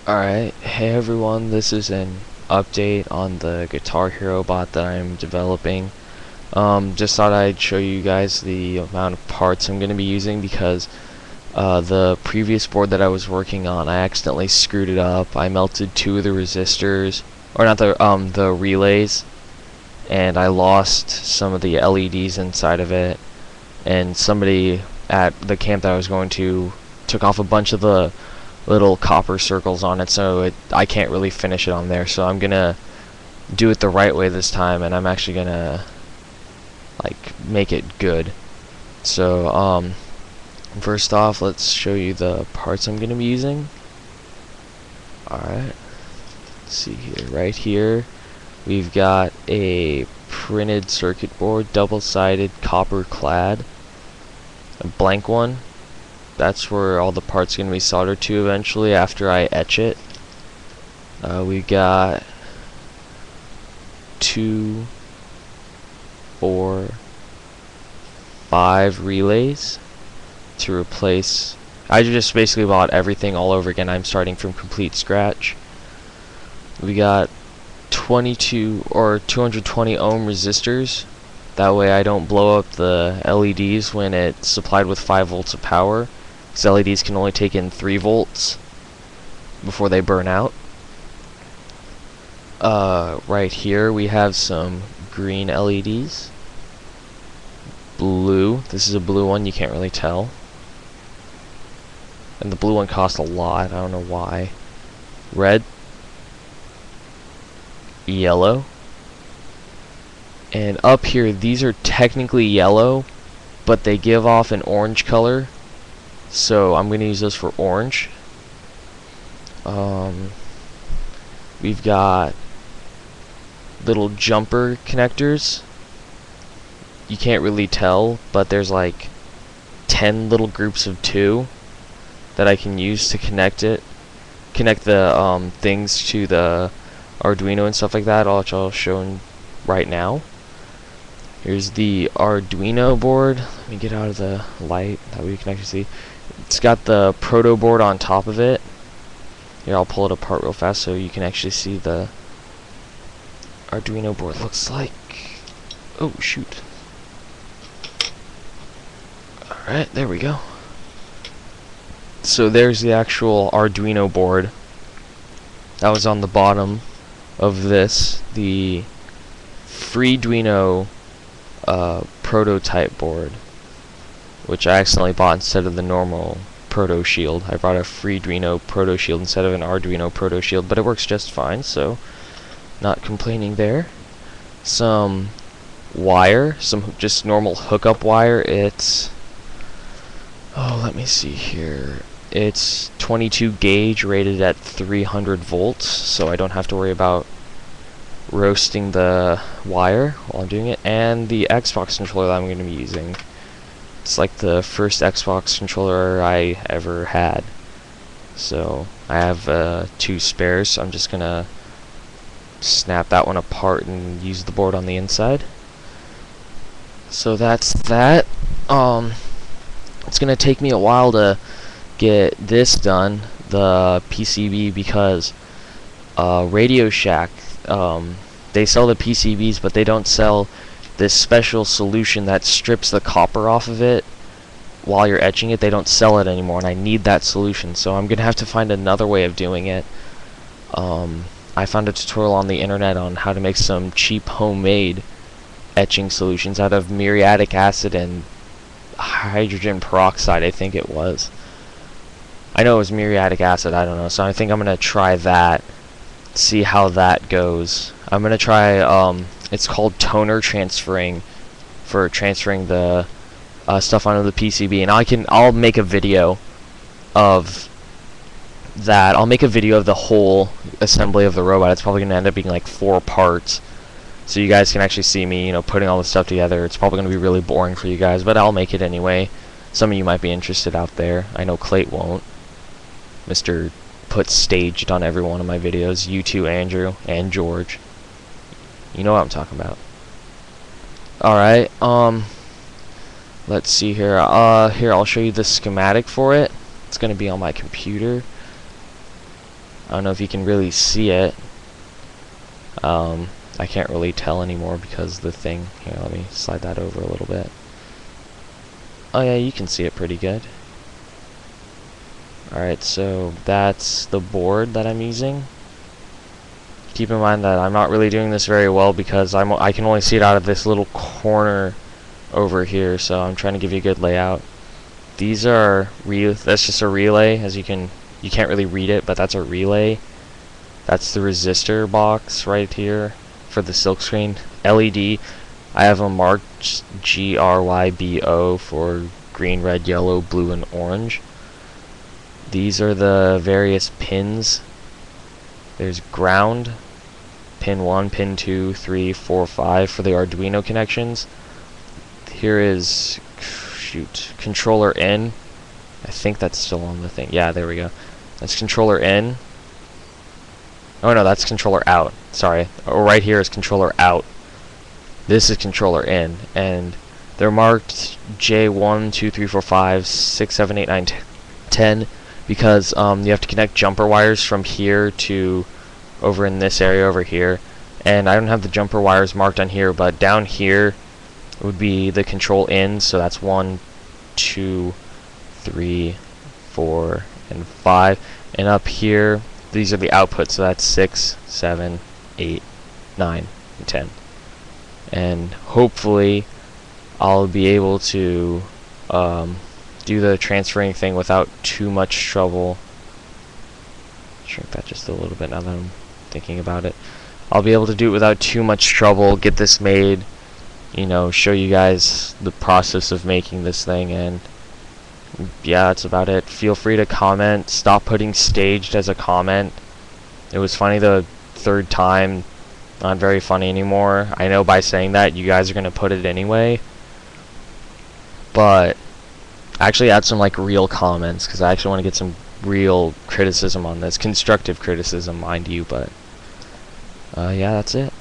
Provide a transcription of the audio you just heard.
Alright, hey everyone, this is an update on the Guitar Hero bot that I'm developing. Just thought I'd show you guys the amount of parts I'm going to be using because the previous board that I was working on, I accidentally screwed it up. I melted two of the resistors, or not the relays, and I lost some of the LEDs inside of it, and somebody at the camp that I was going to took off a bunch of the little copper circles on it, so I can't really finish it on there. So I'm gonna do it the right way this time, and I'm actually gonna like make it good. So first off, let's show you the parts I'm gonna be using. Alright, let's see here. Right here we've got a printed circuit board, double-sided, copper clad, a blank one. That's where all the parts are going to be soldered to eventually after I etch it. We got 2, 4, 5 relays to replace. I just basically bought everything all over again. I'm starting from complete scratch. We got 22 or 220 ohm resistors. That way I don't blow up the LEDs when it's supplied with 5 volts of power. Because LEDs can only take in 3 volts before they burn out. Right here we have some green LEDs. Blue. This is a blue one, you can't really tell. And the blue one costs a lot, I don't know why. Red. Yellow. And up here, these are technically yellow, but they give off an orange color. So I'm going to use those for orange. We've got little jumper connectors. You can't really tell, but there's like 10 little groups of 2 that I can use to connect the things to the Arduino and stuff like that, which I'll show right now. Here's the Arduino board. Let me get out of the light, that way you can actually see. It's got the proto board on top of it. Here, I'll pull it apart real fast so you can actually see the Arduino board looks like. Oh, shoot. Alright, there we go. So there's the actual Arduino board. That was on the bottom of this. The Freeduino prototype board, which I accidentally bought instead of the normal Proto Shield. I bought a Freeduino Proto Shield instead of an Arduino Proto Shield, but it works just fine, so not complaining there. Some wire, some just normal hookup wire. It's, oh, let me see here. It's 22 gauge rated at 300 volts, so I don't have to worry about roasting the wire while I'm doing it. And the Xbox controller that I'm going to be using. It's like the first Xbox controller I ever had. So I have 2 spares, so I'm just gonna snap that one apart and use the board on the inside. So that's that. It's gonna take me a while to get this done, the PCB, because Radio Shack, they sell the PCBs, but they don't sell this special solution that strips the copper off of it while you're etching it. They don't sell it anymore, and I need that solution, so I'm gonna have to find another way of doing it. I found a tutorial on the internet on how to make some cheap homemade etching solutions out of muriatic acid and hydrogen peroxide, I think it was. I know it was muriatic acid, I don't know, so I think I'm gonna try that, see how that goes. I'm gonna try, it's called toner transferring, for transferring the stuff onto the PCB, and I'll make a video of that. I'll make a video of the whole assembly of the robot. It's probably gonna end up being like 4 parts, so you guys can actually see me, you know, putting all this stuff together. It's probably gonna be really boring for you guys, but I'll make it anyway. Some of you might be interested out there. I know Clayt won't. Mr. Put Staged on every one of my videos. You too, Andrew and George. You know what I'm talking about. Alright, let's see here. Here, I'll show you the schematic for it. It's gonna be on my computer. I don't know if you can really see it. I can't really tell anymore because the thing, here, let me slide that over a little bit. Oh yeah, you can see it pretty good. Alright, so that's the board that I'm using. Keep in mind that I'm not really doing this very well because I can only see it out of this little corner over here, so I'm trying to give you a good layout. These are that's just a relay, as you can't really read it, but that's a relay. That's the resistor box right here for the silkscreen. LED, I have them marked GRYBO for green, red, yellow, blue, and orange. These are the various pins. There's ground, pin 1, pin 2, 3, 4, 5 for the Arduino connections. Here is, shoot, controller in. I think that's still on the thing. Yeah, there we go. That's controller in. Oh no, that's controller out. Sorry. Oh, right here is controller out. This is controller in. And they're marked J1, 2, 3, 4, 5, 6, 7, 8, 9, 10 because you have to connect jumper wires from here to over in this area over here. And I don't have the jumper wires marked on here, but down here would be the control in, so that's 1, 2, 3, 4, and 5. And up here, these are the outputs, so that's 6, 7, 8, 9, and 10. And hopefully I'll be able to do the transferring thing without too much trouble. Shrink that just a little bit now that I'm thinking about it. I'll be able to do it without too much trouble, get this made, you know, show you guys the process of making this thing, and yeah, that's about it. Feel free to comment. Stop putting staged as a comment. It was funny the third time, not very funny anymore. I know by saying that you guys are going to put it anyway, but actually add some like real comments, because I actually want to get some real criticism on this. Constructive criticism, mind you, but yeah, that's it.